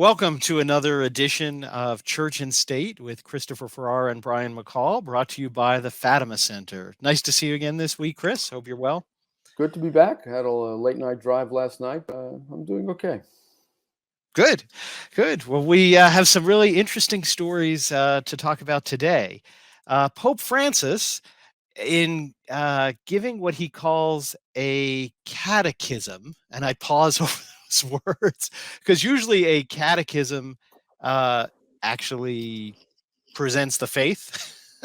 Welcome to another edition of Church and State with Christopher Farrar and Brian McCall, brought to you by the Fatima Center. Nice to see you again this week, Chris. Hope you're well. Good to be back. Had a late night drive last night. I'm doing okay. Good, good. Well, we have some really interesting stories to talk about today. Pope Francis, in giving what he calls a catechism, and I pause over those words because usually a catechism actually presents the faith.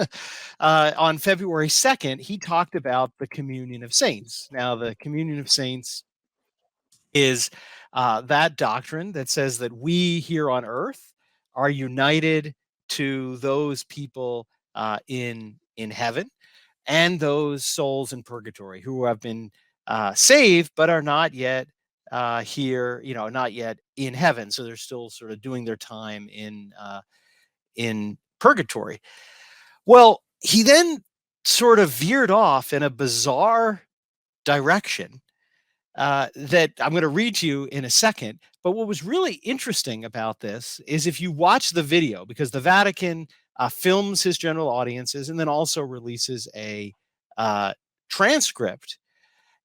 On February 2nd, he talked about the communion of saints. Now, the communion of saints is that doctrine that says that we here on earth are united to those people in heaven and those souls in purgatory who have been saved but are not yet here, not yet in heaven. So they're still sort of doing their time in purgatory. Well, he then sort of veered off in a bizarre direction that I'm going to read to you in a second. But what was really interesting about this is if you watch the video, because the Vatican films his general audiences and then also releases a transcript.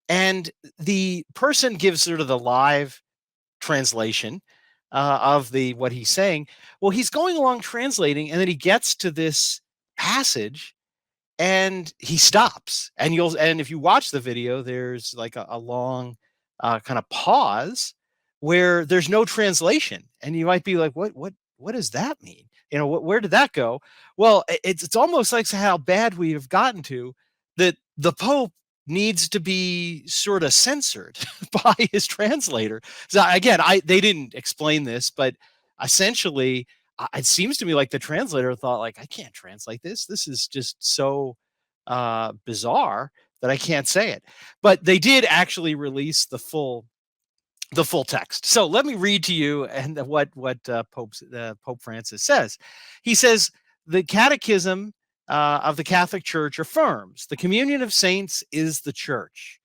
And the person gives sort of the live translation of what he's saying. Well, he's going along translating, and then he gets to this passage and he stops. And if you watch the video, there's like a long kind of pause where there's no translation, and you might be like, what does that mean? Where did that go? Well, it's almost like how bad we have gotten to that the Pope needs to be sort of censored by his translator. So again, they didn't explain this, but essentially it seems to me like the translator thought, like, I can't translate this. This is just so bizarre that I can't say it. But they did actually release the full text. So let me read to you and what Pope Francis says. He says the Catechism of the Catholic Church affirms the communion of saints is the church.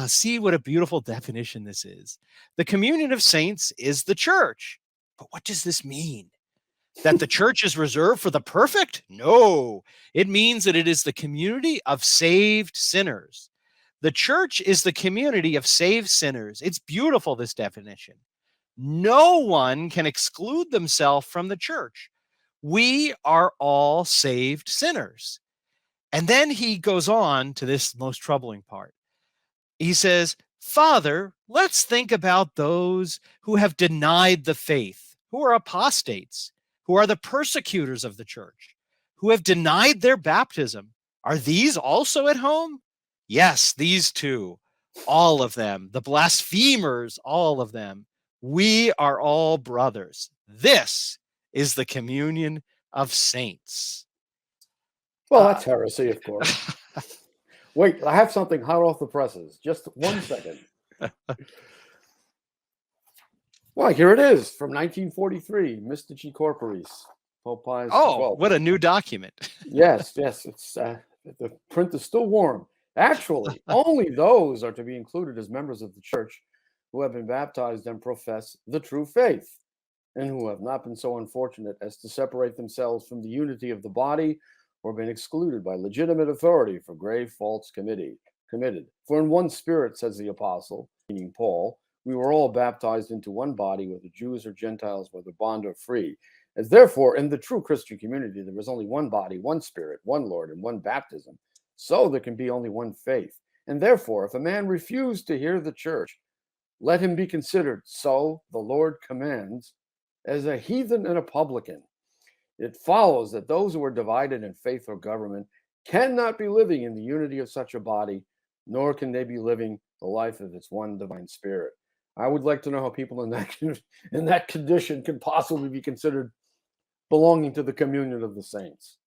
See what a beautiful definition this is. The communion of saints is the church. But what does this mean? That the church is reserved for the perfect? No, it means that it is the community of saved sinners. The church is the community of saved sinners. It's beautiful, this definition. No one can exclude themselves from the church. We are all saved sinners. And then he goes on to this most troubling part. He says, Father, let's think about those who have denied the faith, who are apostates, who are the persecutors of the church, who have denied their baptism. Are these also at home? Yes, these two, all of them, the blasphemers, all of them. We are all brothers. This is the communion of saints. Well, that's heresy, of course. Wait, I have something hot off the presses. Just 1 second. Well, here it is from 1943, Mystici Corporis, Pope Pius XII. Oh, what a new document. Yes. It's the print is still warm. Actually, only those are to be included as members of the church who have been baptized and profess the true faith, and who have not been so unfortunate as to separate themselves from the unity of the body or been excluded by legitimate authority for grave faults committed. For in one spirit, says the apostle, meaning Paul, we were all baptized into one body, whether Jews or Gentiles, whether bond or free. As therefore, in the true Christian community, there is only one body, one spirit, one Lord, and one baptism. So there can be only one faith. And therefore, if a man refuse to hear the church, let him be considered, so the Lord commands, as a heathen and a publican. It follows that those who are divided in faith or government cannot be living in the unity of such a body, nor can they be living the life of its one divine spirit. I would like to know how people in that condition can possibly be considered belonging to the communion of the saints.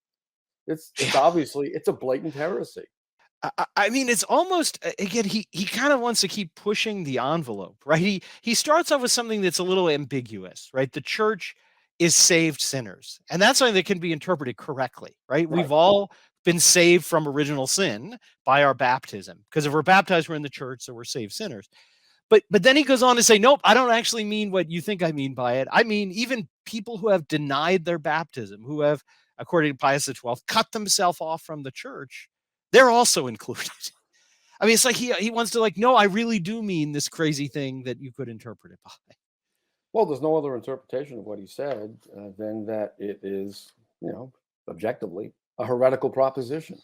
It's obviously, it's a blatant heresy. I mean, it's almost, again, he kind of wants to keep pushing the envelope, right? He starts off with something that's a little ambiguous, right? The church is saved sinners. And that's something that can be interpreted correctly, right? We've all been saved from original sin by our baptism. Because if we're baptized, we're in the church, so we're saved sinners. But then he goes on to say, nope, I don't actually mean what you think I mean by it. I mean, even people who have denied their baptism, who have, according to Pius XII, cut themselves off from the church, they're also included. I mean, it's like he wants to like, no, I really do mean this crazy thing that you could interpret it by. Well, there's no other interpretation of what he said than that it is, objectively a heretical proposition.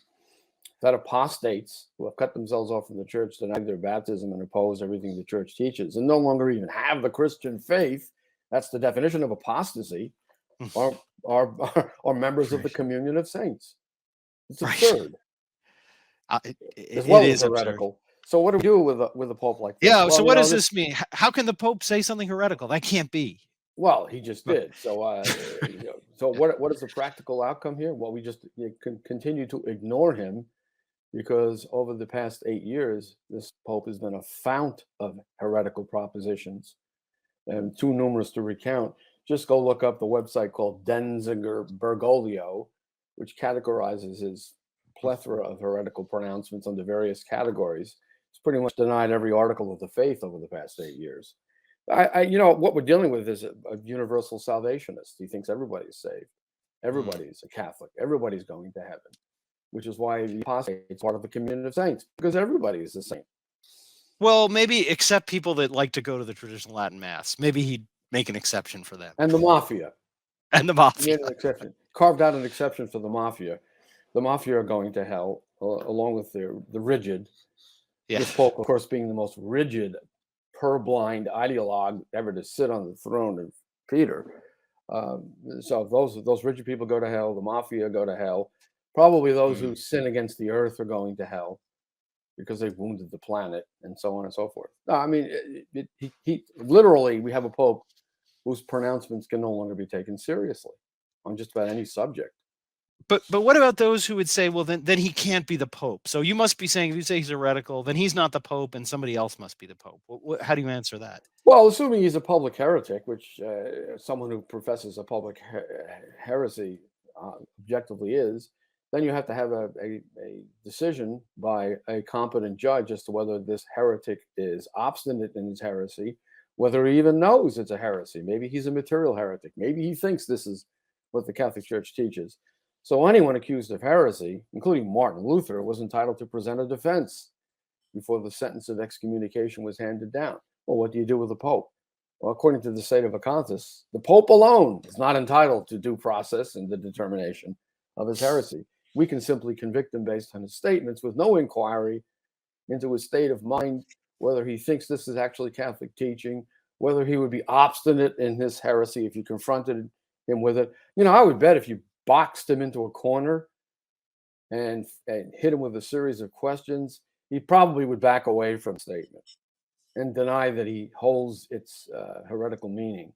That apostates who have cut themselves off from the church, denied their baptism, and oppose everything the church teaches, and no longer even have the Christian faith, that's the definition of apostasy, are members of the communion of saints. It's absurd. As well as heretical. Absurd. So what do we do with a pope like this? Yeah, well, so what does this mean? How can the pope say something heretical? That can't be. Well, he just did. So, so what is the practical outcome here? Well, we just can continue to ignore him, because over the past 8 years, this pope has been a fount of heretical propositions, and too numerous to recount. Just go look up the website called Denzinger Bergoglio, which categorizes his plethora of heretical pronouncements under various categories. It's pretty much denied every article of the faith over the past 8 years. What we're dealing with is a universal salvationist. He thinks everybody's saved. Everybody's a Catholic. Everybody's going to heaven, which is why the apostate is part of the communion of saints, because everybody is the saint. Well, maybe except people that like to go to the traditional Latin Mass. Maybe he'd make an exception for them. And the mafia. And the mafia. An exception. Carved out an exception for the mafia. The mafia are going to hell, along with the rigid. Yeah. This pope, of course, being the most rigid, purblind ideologue ever to sit on the throne of Peter. So those rigid people go to hell. The mafia go to hell. Probably those who sin against the earth are going to hell because they've wounded the planet, and so on and so forth. No, I mean, he literally, we have a pope whose pronouncements can no longer be taken seriously on just about any subject. But what about those who would say, well, then he can't be the pope? So you must be saying, if you say he's heretical, then he's not the pope, and somebody else must be the pope. How do you answer that? Well, assuming he's a public heretic, which someone who professes a public heresy objectively is, then you have to have a decision by a competent judge as to whether this heretic is obstinate in his heresy, whether he even knows it's a heresy. Maybe he's a material heretic. Maybe he thinks this is what the Catholic Church teaches. So anyone accused of heresy, including Martin Luther, was entitled to present a defense before the sentence of excommunication was handed down. Well, what do you do with the Pope? Well, according to the State of Acontis, the Pope alone is not entitled to due process in the determination of his heresy. We can simply convict him based on his statements with no inquiry into his state of mind, whether he thinks this is actually Catholic teaching, whether he would be obstinate in his heresy if you confronted him with it. I would bet if you boxed him into a corner and hit him with a series of questions, he probably would back away from the statement and deny that he holds its heretical meaning.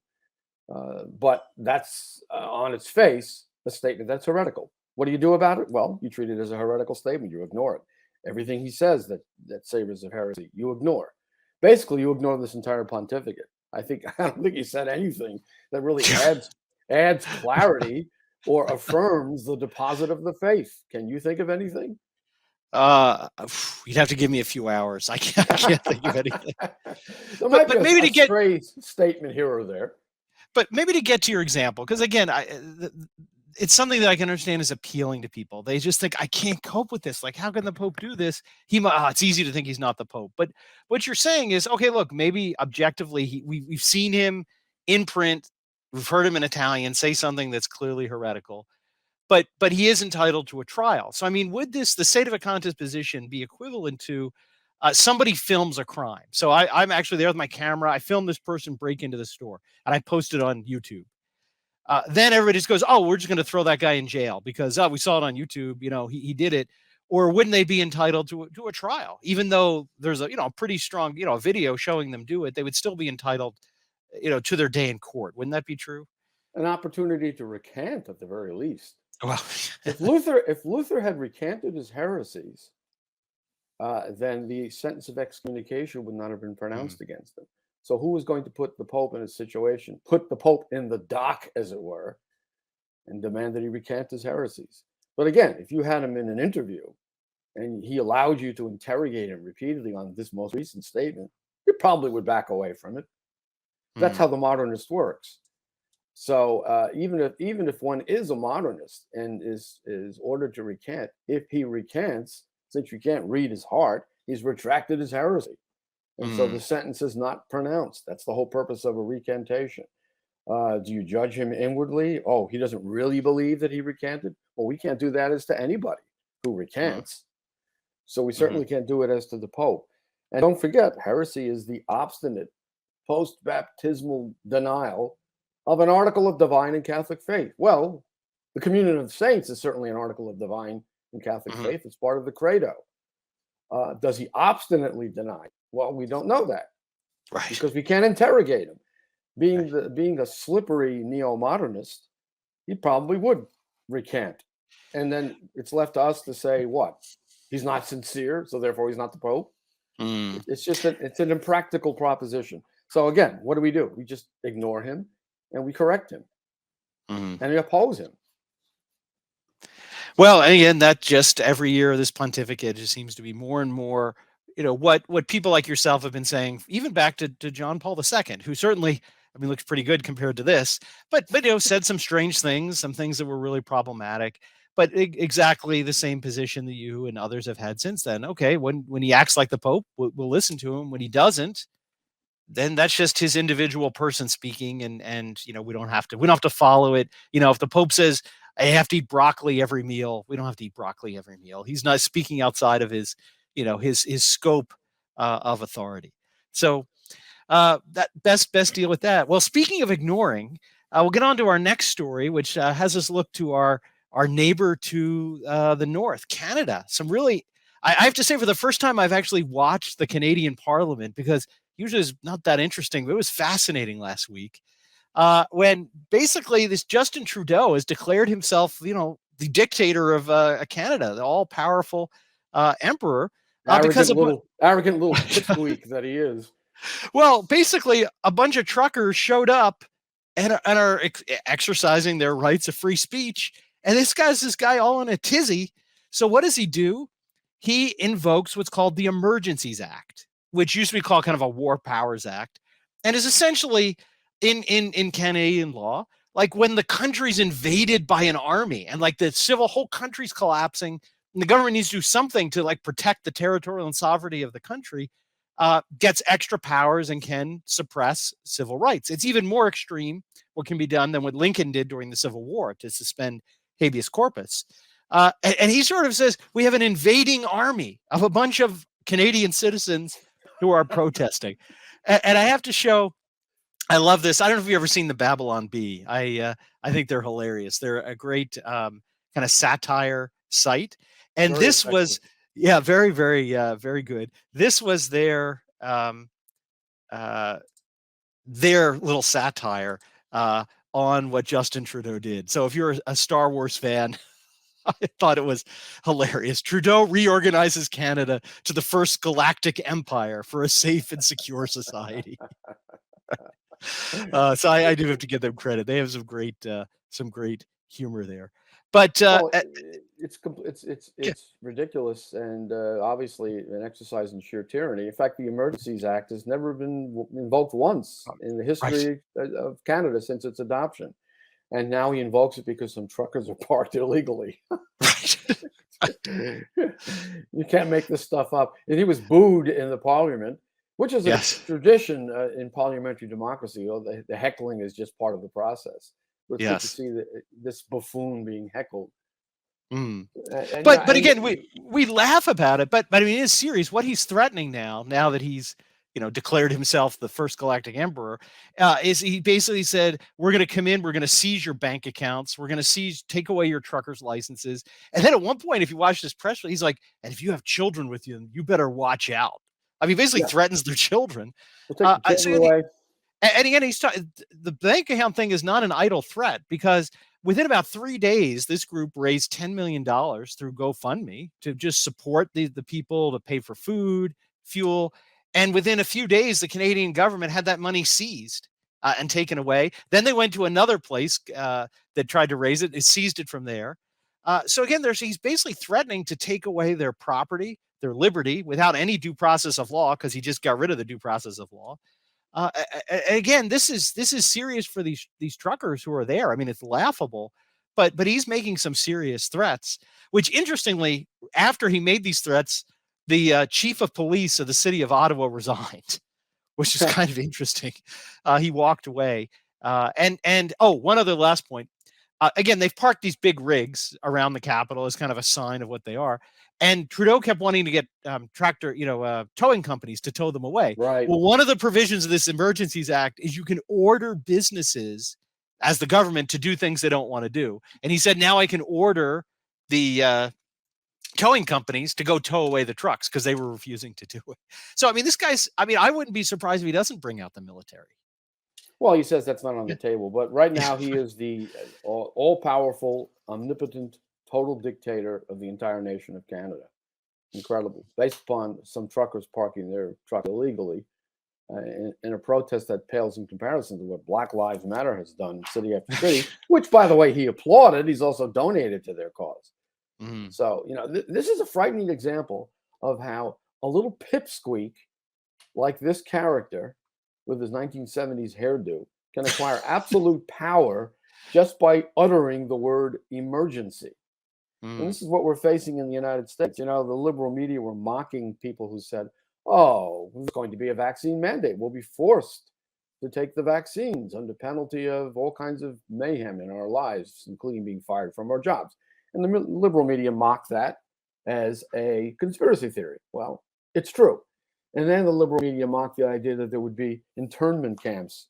But that's on its face a statement that's heretical. What do you do about it? Well, you treat it as a heretical statement. You ignore it. Everything he says that savors of heresy, you ignore. Basically, you ignore this entire pontificate. I don't think he said anything that really adds clarity or affirms the deposit of the faith. Can you think of anything? You'd have to give me a few hours. I can't think of anything. But maybe to get a statement here or there. But maybe to get to your example, because again, it's something that I can understand is appealing to people. They just think, I can't cope with this. Like, how can the Pope do this? It's easy to think he's not the Pope. But what you're saying is, okay, look, maybe objectively, we've seen him in print. We've heard him in Italian say something that's clearly heretical. But he is entitled to a trial. So, I mean, would the State of Acontis position be equivalent to somebody films a crime? So I'm actually there with my camera. I filmed this person break into the store, and I posted it on YouTube. Then everybody just goes, oh, we're just going to throw that guy in jail because we saw it on YouTube. He did it. Or wouldn't they be entitled to a trial? Even though there's a pretty strong video showing them do it, they would still be entitled to their day in court. Wouldn't that be true? An opportunity to recant at the very least. Well, if Luther had recanted his heresies, then the sentence of excommunication would not have been pronounced against him. So who was going to put the Pope in a situation, put the Pope in the dock, as it were, and demand that he recant his heresies? But again, if you had him in an interview and he allowed you to interrogate him repeatedly on this most recent statement, he probably would back away from it. That's how the modernist works. So even if one is a modernist and is ordered to recant, if he recants, since you can't read his heart, he's retracted his heresy, and so the sentence is not pronounced. That's the whole purpose of a recantation. Do you judge him inwardly? Oh, he doesn't really believe that he recanted. Well, we can't do that as to anybody who recants. So we certainly can't do it as to the Pope. And don't forget, heresy is the obstinate post-baptismal denial of an article of divine and Catholic faith. Well, the communion of the saints is certainly an article of divine and Catholic faith. It's part of the credo. Does he obstinately deny? Well, we don't know that, Right. because we can't interrogate him. Being a slippery neo-modernist, he probably would recant. And then it's left to us to say, what? He's not sincere, so therefore he's not the Pope. It's just it's an impractical proposition. So again, what do? We just ignore him and we correct him and we oppose him. Well, and again, that just every year of this pontificate just seems to be more and more, what people like yourself have been saying, even back to John Paul II, who certainly, looks pretty good compared to this, but said some strange things, some things that were really problematic, but exactly the same position that you and others have had since then. Okay, when he acts like the Pope, we'll listen to him. When he doesn't, then that's just his individual person speaking, and we don't have to follow it. If the Pope says I have to eat broccoli every meal, we don't have to eat broccoli every meal. He's not speaking outside of his his scope of authority. So that best deal with that. Well, speaking of ignoring, we'll get on to our next story, which has us look to our neighbor to the north, Canada. Some really, I have to say, for the first time, I've actually watched the Canadian Parliament, because usually it's not that interesting, but it was fascinating last week when basically this Justin Trudeau has declared himself, the dictator of Canada, the all-powerful emperor. Arrogant little pipsqueak that he is. Well, basically, a bunch of truckers showed up and are exercising their rights of free speech. And this guy all in a tizzy. So what does he do? He invokes what's called the Emergencies Act, which used to be called kind of a War Powers Act, and is essentially in Canadian law, like when the country's invaded by an army and like the whole country's collapsing, and the government needs to do something to like protect the territorial and sovereignty of the country, gets extra powers and can suppress civil rights. It's even more extreme what can be done than what Lincoln did during the Civil War to suspend habeas corpus. And he sort of says, we have an invading army of a bunch of Canadian citizens who are protesting. And I have to show, I love this. I don't know if you've ever seen the Babylon Bee. I think they're hilarious. They're a great kind of satire site. And Very this effective. was, yeah, very, very, very good. This was their little satire on what Justin Trudeau did. So if you're a Star Wars fan, I thought it was hilarious. Trudeau reorganizes Canada to the first galactic empire for a safe and secure society. So I do have to give them credit. They have some great humor there. But it's ridiculous and obviously an exercise in sheer tyranny. In fact, the Emergencies Act has never been invoked once in the history of Canada since its adoption. And now he invokes it because some truckers are parked illegally. You can't make this stuff up. And he was booed in the parliament, which is a tradition in parliamentary democracy. The heckling is just part of the process. It's good to see this buffoon being heckled. But again, we laugh about it, but I mean, it is serious. What he's threatening now that he's declared himself the first galactic emperor, is he basically said, we're going to come in, we're going to seize your bank accounts, we're going to take away your truckers' licenses. And then at one point, if you watch this press release, he's like, and if you have children with you, you better watch out. I mean, basically threatens their children. We'll take the away. And again, the bank account thing is not an idle threat, because within about 3 days, this group raised $10 million through GoFundMe to just support the people, to pay for food, fuel. And within a few days, the Canadian government had that money seized and taken away. Then they went to another place that tried to raise it. It seized it from there. So again, he's basically threatening to take away their property, their liberty, without any due process of law, because he just got rid of the due process of law. Again, this is serious for these truckers who are there. I mean, it's laughable, but he's making some serious threats. Which, interestingly, after he made these threats, the chief of police of the city of Ottawa resigned, which is kind of interesting. He walked away. One other last point. Again, they've parked these big rigs around the Capitol as kind of a sign of what they are. And Trudeau kept wanting to get towing companies to tow them away. Right. Well, one of the provisions of this Emergencies Act is you can order businesses as the government to do things they don't want to do. And he said, now I can order the towing companies to go tow away the trucks because they were refusing to do it. So, I mean, I wouldn't be surprised if he doesn't bring out the military. Well, he says that's not on the table, but right now he is the all-powerful, omnipotent, total dictator of the entire nation of Canada. Incredible. Based upon some truckers parking their truck illegally in a protest that pales in comparison to what Black Lives Matter has done city after city, which, by the way, he applauded. He's also donated to their cause. Mm-hmm. So, this is a frightening example of how a little pipsqueak like this character with his 1970s hairdo can acquire absolute power just by uttering the word emergency. And this is what we're facing in the United States. The liberal media were mocking people who said, oh, there's going to be a vaccine mandate. We'll be forced to take the vaccines under penalty of all kinds of mayhem in our lives, including being fired from our jobs. And the liberal media mocked that as a conspiracy theory. Well, it's true. And then the liberal media mocked the idea that there would be internment camps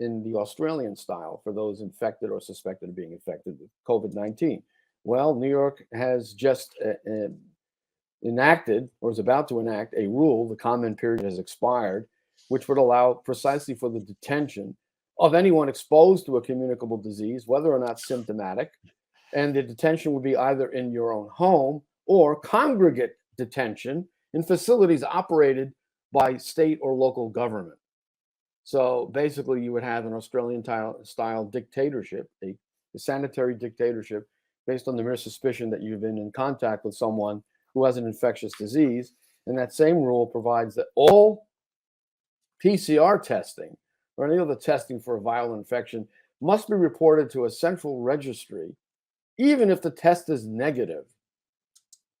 in the Australian style for those infected or suspected of being infected with COVID-19. Well, New York has just enacted or is about to enact a rule, the comment period has expired, which would allow precisely for the detention of anyone exposed to a communicable disease, whether or not symptomatic. And the detention would be either in your own home or congregate detention in facilities operated by state or local government. So basically, you would have an Australian-style dictatorship, a sanitary dictatorship, based on the mere suspicion that you've been in contact with someone who has an infectious disease. And that same rule provides that all PCR testing or any other testing for a viral infection must be reported to a central registry, even if the test is negative.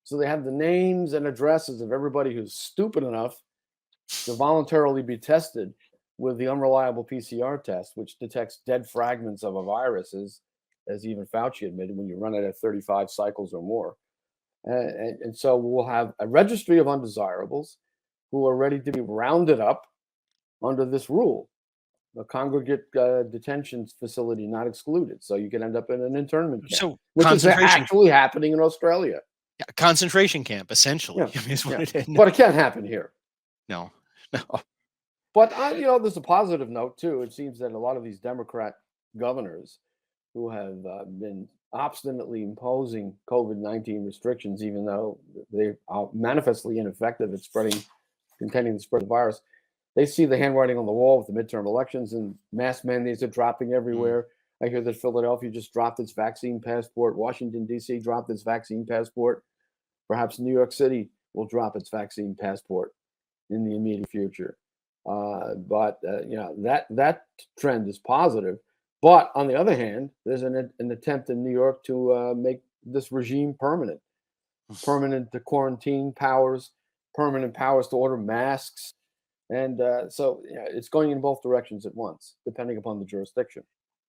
So they have the names and addresses of everybody who's stupid enough to voluntarily be tested with the unreliable PCR test, which detects dead fragments of a virus, as even Fauci admitted, when you run it at 35 cycles or more. And so we'll have a registry of undesirables who are ready to be rounded up under this rule. A congregate detention facility not excluded. So you can end up in an internment camp, so which is actually happening in Australia. Yeah, concentration camp, essentially. Yeah, is what it is. But it can't happen here. No. But, there's a positive note, too. It seems that a lot of these Democrat governors who have been obstinately imposing COVID-19 restrictions, even though they are manifestly ineffective at containing the spread of the virus, they see the handwriting on the wall with the midterm elections and mass mandates are dropping everywhere. I hear that Philadelphia just dropped its vaccine passport. Washington, D.C. dropped its vaccine passport. Perhaps New York City will drop its vaccine passport in the immediate future. But that trend is positive. But on the other hand, there's an attempt in New York to make this regime permanent to quarantine powers, permanent powers to order masks. And so it's going in both directions at once, depending upon the jurisdiction.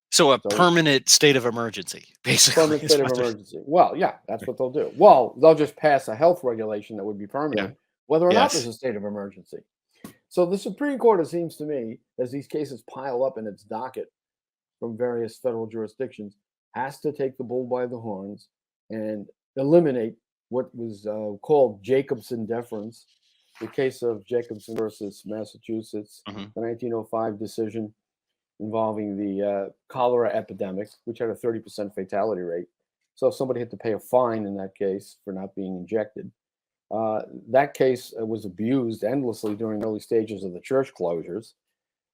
So permanent state of emergency, basically. Permanent state of emergency. Well, yeah, that's what they'll do. Well, they'll just pass a health regulation that would be permanent, whether or not there's a state of emergency. So the Supreme Court, it seems to me, as these cases pile up in its docket from various federal jurisdictions, has to take the bull by the horns and eliminate what was called Jacobson deference, the case of Jacobson versus Massachusetts, the 1905 decision involving the cholera epidemic, which had a 30% fatality rate. So somebody had to pay a fine in that case for not being injected. That case was abused endlessly during the early stages of the church closures.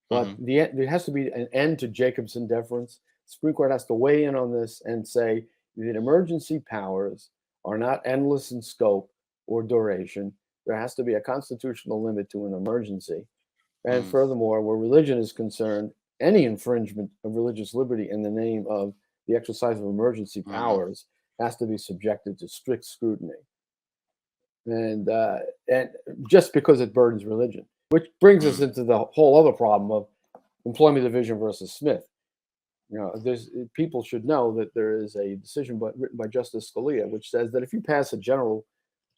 But there has to be an end to Jacobson deference. The Supreme Court has to weigh in on this and say, that emergency powers are not endless in scope or duration. There has to be a constitutional limit to an emergency. And Mm, furthermore, where religion is concerned, any infringement of religious liberty in the name of the exercise of emergency mm, powers has to be subjected to strict scrutiny. And just because it burdens religion, which brings us mm, into the whole other problem of employment division versus Smith. There's people should know that there is a decision written by Justice Scalia, which says that if you pass a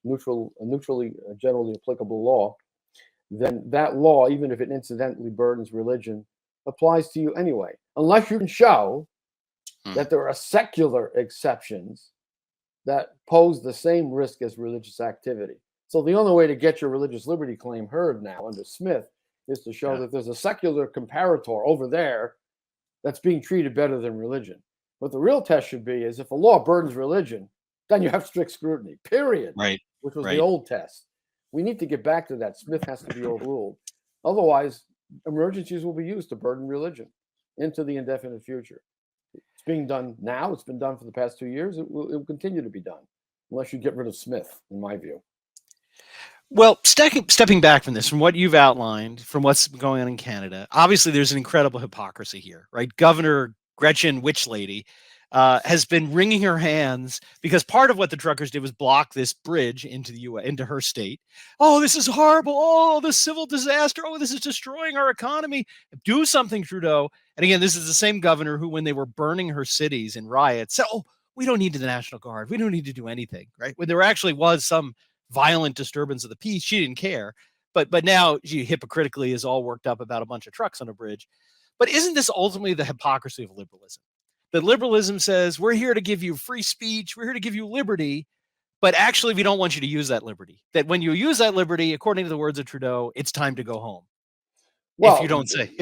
neutrally generally applicable law, then that law, even if it incidentally burdens religion, applies to you anyway, unless you can show mm. that there are secular exceptions that pose the same risk as religious activity. So the only way to get your religious liberty claim heard now under Smith is to show Yeah. that there's a secular comparator over there that's being treated better than religion. What the real test should be is if a law burdens religion, then you have strict scrutiny, period, Right. which was the Right. old test. We need to get back to that. Smith has to be overruled. Otherwise, emergencies will be used to burden religion into the indefinite future. It's being done now. It's been done for the past 2 years. It will continue to be done unless you get rid of Smith, in my view. Well, stepping back from this, from what you've outlined, from what's going on in Canada, obviously there's an incredible hypocrisy here, right? Governor Gretchen Witch Lady has been wringing her hands because part of what the truckers did was block this bridge into the into her state. Oh, this is horrible. Oh, the civil disaster. Oh, this is destroying our economy. Do something, Trudeau. And again, this is the same governor who, when they were burning her cities in riots, said, "Oh, we don't need the National Guard. We don't need to do anything." Right? When there actually was some violent disturbance of the peace, she didn't care. But now she hypocritically is all worked up about a bunch of trucks on a bridge. But isn't this ultimately the hypocrisy of liberalism? That liberalism says we're here to give you free speech, we're here to give you liberty, but actually we don't want you to use that liberty. That when you use that liberty, according to the words of Trudeau, it's time to go home. If you Well, don't say,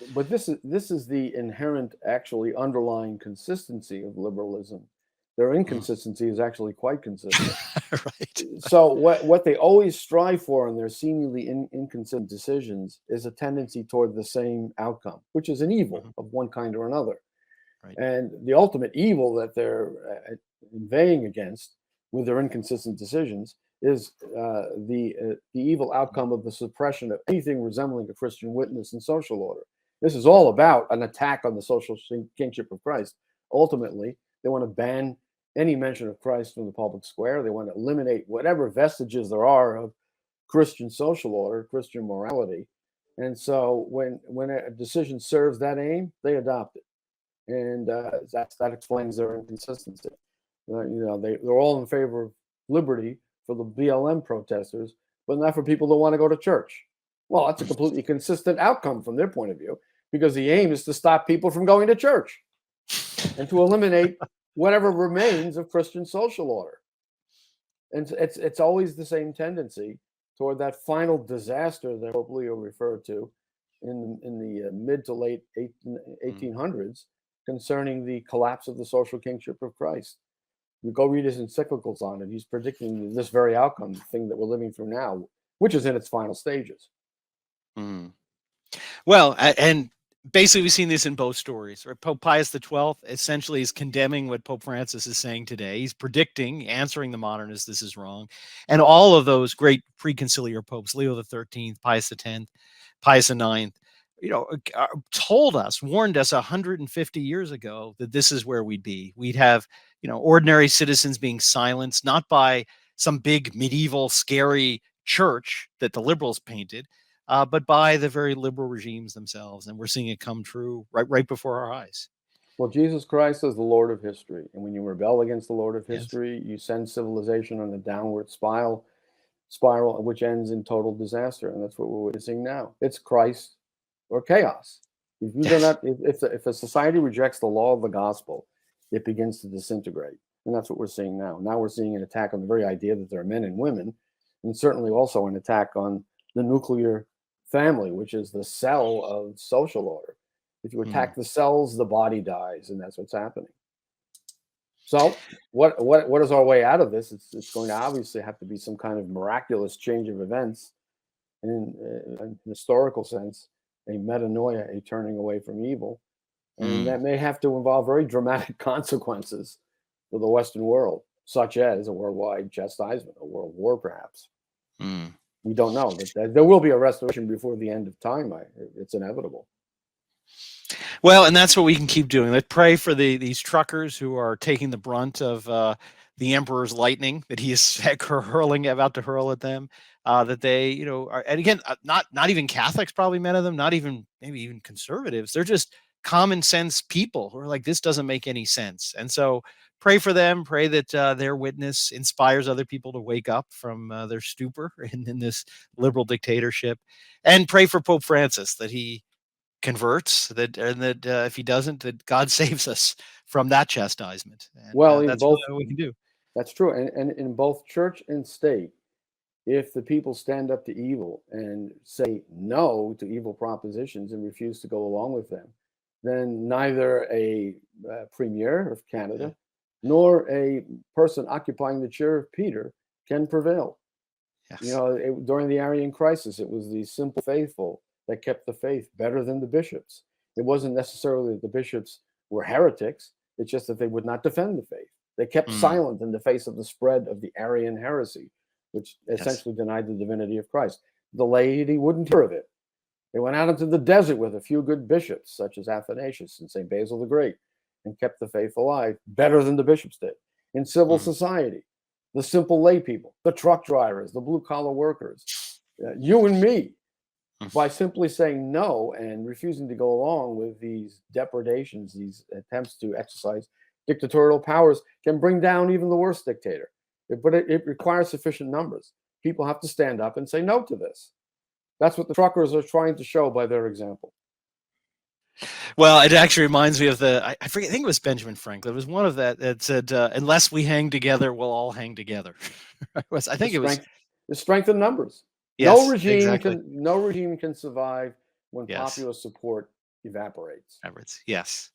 but this is the inherent, actually underlying consistency of liberalism. Their inconsistency is actually quite consistent. right, So what they always strive for in their seemingly inconsistent decisions is a tendency toward the same outcome, which is an evil Mhm. of one kind or another. Right, And the ultimate evil that they're inveighing against with their inconsistent decisions is the evil outcome of the suppression of anything resembling a Christian witness and social order. This is all about an attack on the social kingship of Christ. Ultimately, they want to ban any mention of Christ from the public square. They want to eliminate whatever vestiges there are of Christian social order, Christian morality. And so when a decision serves that aim, they adopt it. And that explains their inconsistency. They're all in favor of liberty for the BLM protesters, but not for people that want to go to church. Well, that's a completely consistent outcome from their point of view, because the aim is to stop people from going to church and to eliminate whatever remains of Christian social order. And it's always the same tendency toward that final disaster that Pope Leo referred to in the mid to late 1800s concerning the collapse of the social kingship of Christ. You go read his encyclicals on it. He's predicting this very outcome, the thing that we're living through now, which is in its final stages. Mm. Well, and basically we've seen this in both stories. Right? Pope Pius XII essentially is condemning what Pope Francis is saying today. He's predicting, answering the modernists, this is wrong. And all of those great preconciliar popes, Leo the 13th, Pius X, Pius IX, told us, warned us 150 years ago that this is where we'd be. We'd have, ordinary citizens being silenced, not by some big medieval scary church that the liberals painted, but by the very liberal regimes themselves. And we're seeing it come true right before our eyes. Well, Jesus Christ is the Lord of history. And when you rebel against the Lord of Yes. history, you send civilization on a downward spiral, which ends in total disaster. And that's what we're witnessing now. It's Christ or chaos. If you do Yes. not, if a society rejects the law of the gospel, it begins to disintegrate. And that's what we're seeing now. Now we're seeing an attack on the very idea that there are men and women, and certainly also an attack on the nuclear family, which is the cell of social order. If you Mm. attack the cells, the body dies, and that's what's happening. So, what is our way out of this? It's going to obviously have to be some kind of miraculous change of events, in an historical sense, a metanoia, a turning away from evil, and Mm. that may have to involve very dramatic consequences for the Western world, such as a worldwide chastisement, a world war, perhaps. Mm. We don't know, but there will be a restoration before the end of time. It's inevitable. Well, and that's what we can keep doing. Let's pray for these truckers who are taking the brunt of the emperor's lightning that he is about to hurl at them. That they, are, and again, not even Catholics, probably many of them, not even maybe even conservatives. They're just common sense people who are like, this doesn't make any sense. And so pray for them. Pray that their witness inspires other people to wake up from their stupor in this liberal dictatorship, and pray for Pope Francis that he converts, that if he doesn't, that God saves us from that chastisement. And Well, in that's both, really what we can do. that's true. And in both church and state, if the people stand up to evil and say no to evil propositions and refuse to go along with them, then neither a premier of Canada nor a person occupying the chair of Peter can prevail. Yes. During the Arian crisis, it was the simple faithful that kept the faith better than the bishops. It wasn't necessarily that the bishops were heretics. It's just that they would not defend the faith. They kept silent in the face of the spread of the Arian heresy, which essentially denied the divinity of Christ. The laity wouldn't hear of it. They went out into the desert with a few good bishops, such as Athanasius and St. Basil the Great, and kept the faith alive better than the bishops did. In civil society, the simple lay people, the truck drivers, the blue-collar workers, you and me, by simply saying no and refusing to go along with these depredations, these attempts to exercise dictatorial powers, can bring down even the worst dictator. But it requires sufficient numbers. People have to stand up and say no to this. That's what the truckers are trying to show by their example. Well, it actually reminds me of I forget, I think it was Benjamin Franklin. It was one of that said, unless we hang together, we'll all hang together. It was the strength in numbers. Yes, no regime can survive when popular support evaporates. Yes.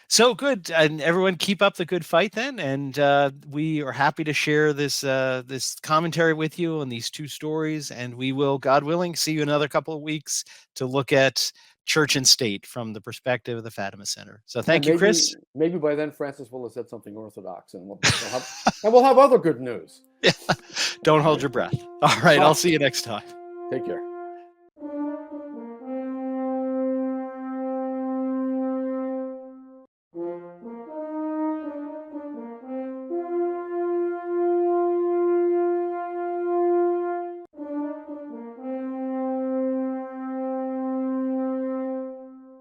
So good, and everyone keep up the good fight then, and we are happy to share this commentary with you on these two stories, and we will, God willing, see you another couple of weeks to look at church and state from the perspective of the Fatima Center. So thank you, Chris. Maybe by then Francis will have said something orthodox, and we'll have other good news. Don't hold your breath. All right, I'll see you next time. Take care.